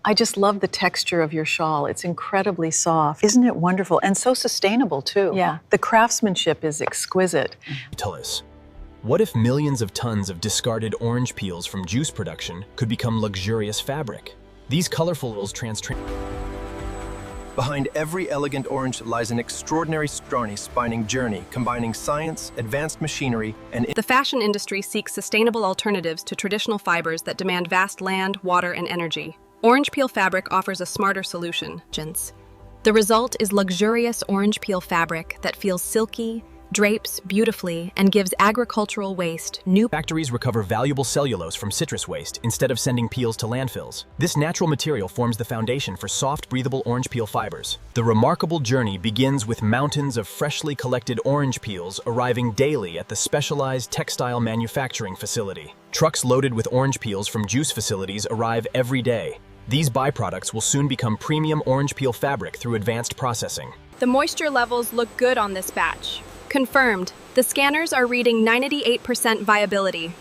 I just love the texture of your shawl. It's incredibly soft. Isn't it wonderful? And so sustainable, too. Yeah. The craftsmanship is exquisite. Tullis. What if millions of tons of discarded orange peels from juice production could become luxurious fabric? These colorful rolls Behind every elegant orange lies an extraordinary spinning journey, combining science, advanced machinery, and... The fashion industry seeks sustainable alternatives to traditional fibers that demand vast land, water, and energy. Orange peel fabric offers a smarter solution. The result is luxurious orange peel fabric that feels silky, drapes beautifully, and gives agricultural waste new... Factories recover valuable cellulose from citrus waste instead of sending peels to landfills. This natural material forms the foundation for soft, breathable orange peel fibers. The remarkable journey begins with mountains of freshly collected orange peels arriving daily at the specialized textile manufacturing facility. Trucks loaded with orange peels from juice facilities arrive every day. These byproducts will soon become premium orange peel fabric through advanced processing. The moisture levels look good on this batch. Confirmed. The scanners are reading 98% viability.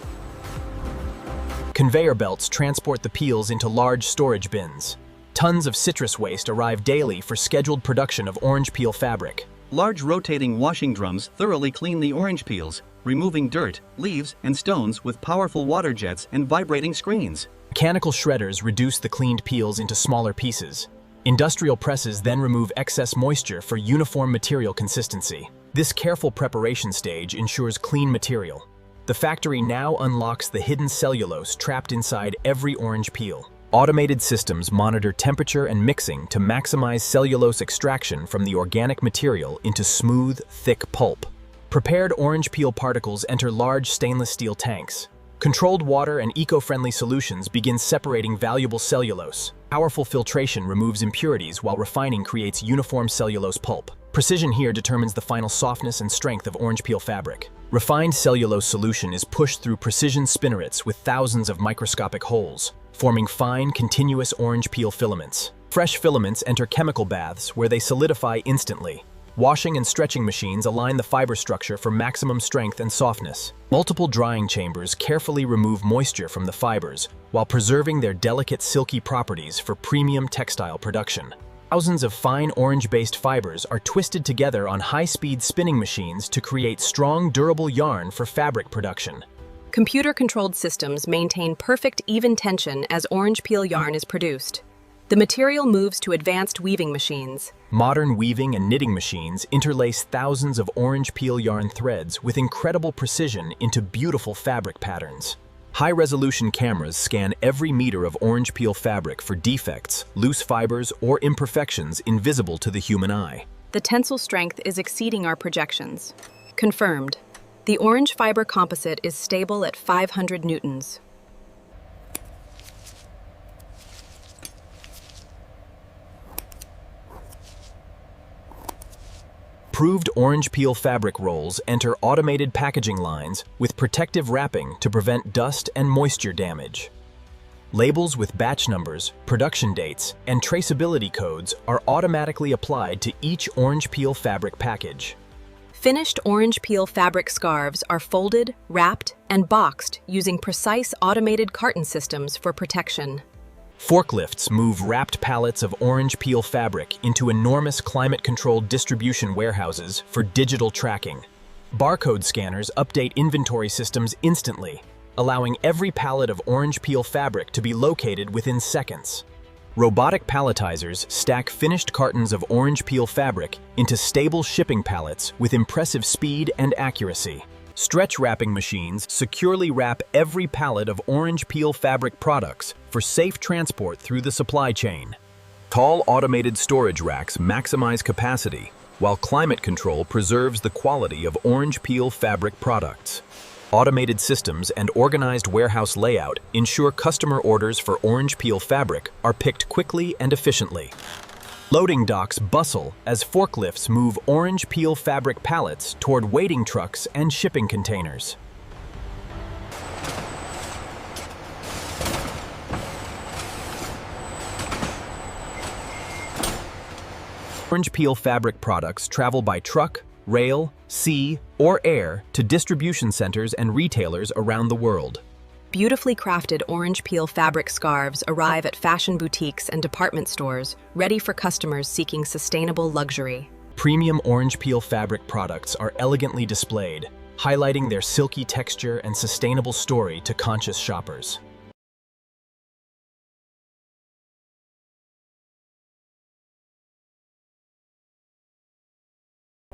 Conveyor belts transport the peels into large storage bins. Tons of citrus waste arrive daily for scheduled production of orange peel fabric. Large rotating washing drums thoroughly clean the orange peels, removing dirt, leaves, and stones with powerful water jets and vibrating screens. Mechanical shredders reduce the cleaned peels into smaller pieces. Industrial presses then remove excess moisture for uniform material consistency. This careful preparation stage ensures clean material. The factory now unlocks the hidden cellulose trapped inside every orange peel. Automated systems monitor temperature and mixing to maximize cellulose extraction from the organic material into smooth, thick pulp. Prepared orange peel particles enter large stainless steel tanks. Controlled water and eco-friendly solutions begin separating valuable cellulose. Powerful filtration removes impurities while refining creates uniform cellulose pulp. Precision here determines the final softness and strength of orange peel fabric. Refined cellulose solution is pushed through precision spinnerets with thousands of microscopic holes, forming fine, continuous orange peel filaments. Fresh filaments enter chemical baths where they solidify instantly. Washing and stretching machines align the fiber structure for maximum strength and softness. Multiple drying chambers carefully remove moisture from the fibers while preserving their delicate silky properties for premium textile production. Thousands of fine orange-based fibers are twisted together on high-speed spinning machines to create strong, durable yarn for fabric production. Computer-controlled systems maintain perfect even tension as orange peel yarn is produced. The material moves to advanced weaving machines. Modern weaving and knitting machines interlace thousands of orange peel yarn threads with incredible precision into beautiful fabric patterns. High-resolution cameras scan every meter of orange peel fabric for defects, loose fibers, or imperfections invisible to the human eye. The tensile strength is exceeding our projections. Confirmed. The orange fiber composite is stable at 500 newtons. Approved orange peel fabric rolls enter automated packaging lines with protective wrapping to prevent dust and moisture damage. Labels with batch numbers, production dates, and traceability codes are automatically applied to each orange peel fabric package. Finished orange peel fabric scarves are folded, wrapped, and boxed using precise automated carton systems for protection. Forklifts move wrapped pallets of orange peel fabric into enormous climate-controlled distribution warehouses for digital tracking. Barcode scanners update inventory systems instantly, allowing every pallet of orange peel fabric to be located within seconds. Robotic palletizers stack finished cartons of orange peel fabric into stable shipping pallets with impressive speed and accuracy. Stretch wrapping machines securely wrap every pallet of orange peel fabric products for safe transport through the supply chain. Tall automated storage racks maximize capacity, while climate control preserves the quality of orange peel fabric products. Automated systems and organized warehouse layout ensure customer orders for orange peel fabric are picked quickly and efficiently. Loading docks bustle as forklifts move orange peel fabric pallets toward waiting trucks and shipping containers. Orange peel fabric products travel by truck, rail, sea, or air to distribution centers and retailers around the world. beautifully crafted orange peel fabric scarves arrive at fashion boutiques and department stores, ready for customers seeking sustainable luxury. Premium orange peel fabric products are elegantly displayed, highlighting their silky texture and sustainable story to conscious shoppers.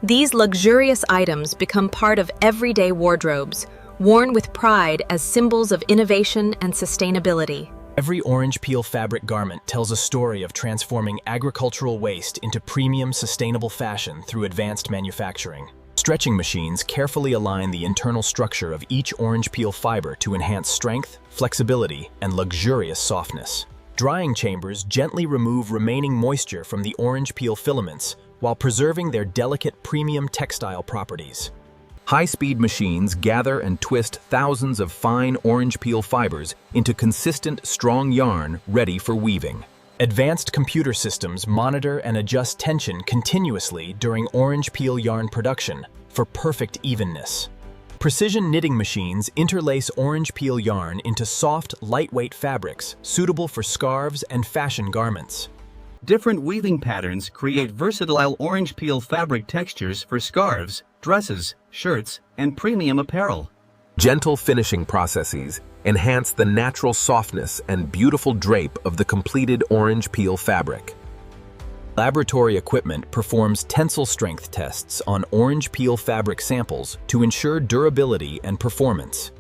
These luxurious items become part of everyday wardrobes, worn with pride as symbols of innovation and sustainability. Every orange peel fabric garment tells a story of transforming agricultural waste into premium, sustainable fashion through advanced manufacturing. Stretching machines carefully align the internal structure of each orange peel fiber to enhance strength, flexibility, and luxurious softness. Drying chambers gently remove remaining moisture from the orange peel filaments while preserving their delicate premium textile properties. High-speed machines gather and twist thousands of fine orange peel fibers into consistent, strong yarn ready for weaving. Advanced computer systems monitor and adjust tension continuously during orange peel yarn production for perfect evenness. Precision knitting machines interlace orange peel yarn into soft, lightweight fabrics suitable for scarves and fashion garments. Different weaving patterns create versatile orange peel fabric textures for scarves, dresses, shirts, and premium apparel. Gentle finishing processes enhance the natural softness and beautiful drape of the completed orange peel fabric. Laboratory equipment performs tensile strength tests on orange peel fabric samples to ensure durability and performance.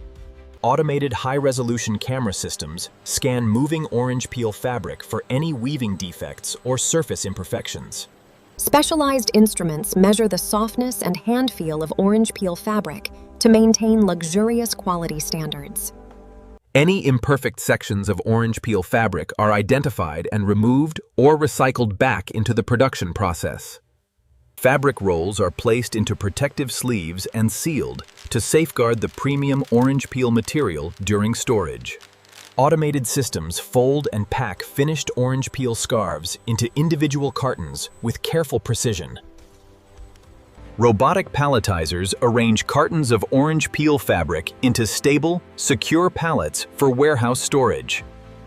Automated high-resolution camera systems scan moving orange peel fabric for any weaving defects or surface imperfections. Specialized instruments measure the softness and hand feel of orange peel fabric to maintain luxurious quality standards. Any imperfect sections of orange peel fabric are identified and removed or recycled back into the production process. Fabric rolls are placed into protective sleeves and sealed to safeguard the premium orange peel material during storage. Automated systems fold and pack finished orange peel scarves into individual cartons with careful precision. Robotic palletizers arrange cartons of orange peel fabric into stable, secure pallets for warehouse storage.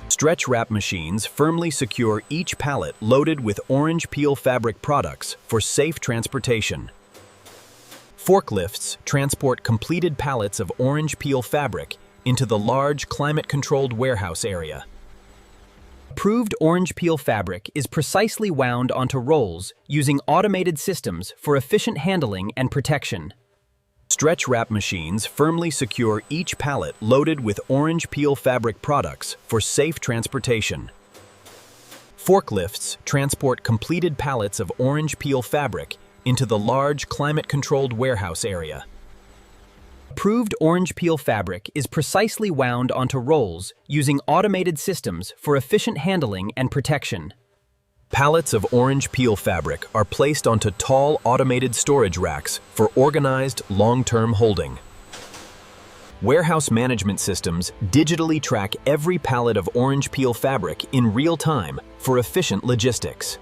Stretch wrap machines firmly secure each pallet loaded with orange peel fabric products for safe transportation. Forklifts transport completed pallets of orange peel fabric into the large climate-controlled warehouse area. Approved orange peel fabric is precisely wound onto rolls using automated systems for efficient handling and protection. Stretch wrap machines firmly secure each pallet loaded with orange peel fabric products for safe transportation. Forklifts transport completed pallets of orange peel fabric into the large climate-controlled warehouse area. Approved orange peel fabric is precisely wound onto rolls using automated systems for efficient handling and protection. Pallets of orange peel fabric are placed onto tall automated storage racks for organized long-term holding. Warehouse management systems digitally track every pallet of orange peel fabric in real time for efficient logistics.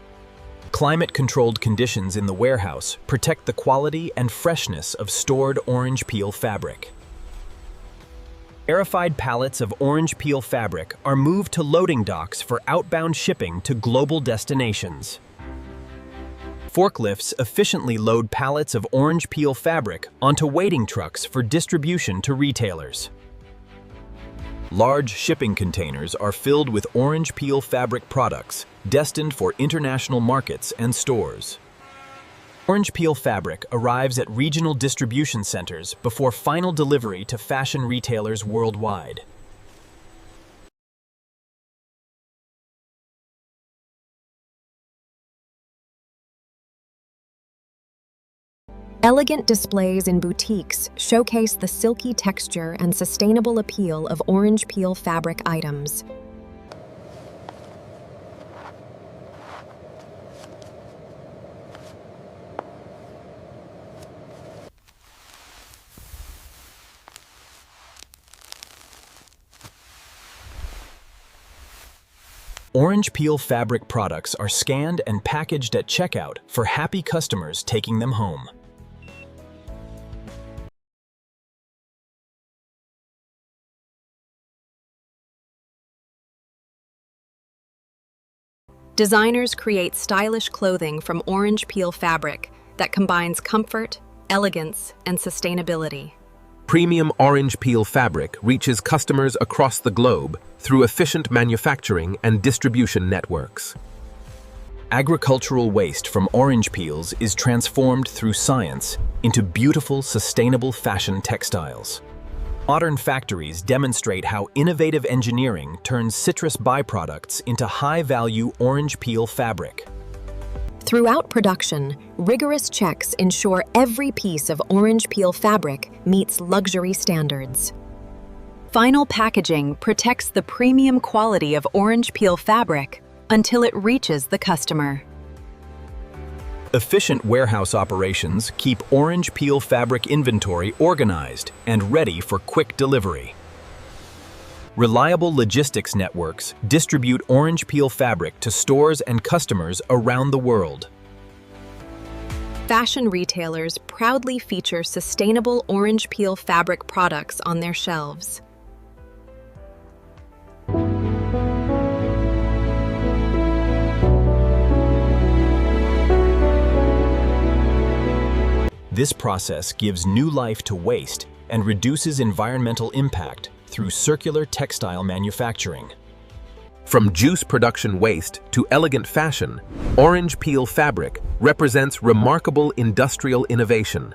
Climate-controlled conditions in the warehouse protect the quality and freshness of stored orange peel fabric. Aerified pallets of orange peel fabric are moved to loading docks for outbound shipping to global destinations. Forklifts efficiently load pallets of orange peel fabric onto waiting trucks for distribution to retailers. Large shipping containers are filled with orange peel fabric products destined for international markets and stores. Orange peel fabric arrives at regional distribution centers before final delivery to fashion retailers worldwide. Elegant displays in boutiques showcase the silky texture and sustainable appeal of orange peel fabric items. Orange peel fabric products are scanned and packaged at checkout for happy customers taking them home. Designers create stylish clothing from orange peel fabric that combines comfort, elegance, and sustainability. Premium orange peel fabric reaches customers across the globe through efficient manufacturing and distribution networks. Agricultural waste from orange peels is transformed through science into beautiful, sustainable fashion textiles. Modern factories demonstrate how innovative engineering turns citrus byproducts into high-value orange peel fabric. Throughout production, rigorous checks ensure every piece of orange peel fabric meets luxury standards. Final packaging protects the premium quality of orange peel fabric until it reaches the customer. Efficient warehouse operations keep orange peel fabric inventory organized and ready for quick delivery. Reliable logistics networks distribute orange peel fabric to stores and customers around the world. Fashion retailers proudly feature sustainable orange peel fabric products on their shelves. This process gives new life to waste and reduces environmental impact through circular textile manufacturing. From juice production waste to elegant fashion, orange peel fabric represents remarkable industrial innovation.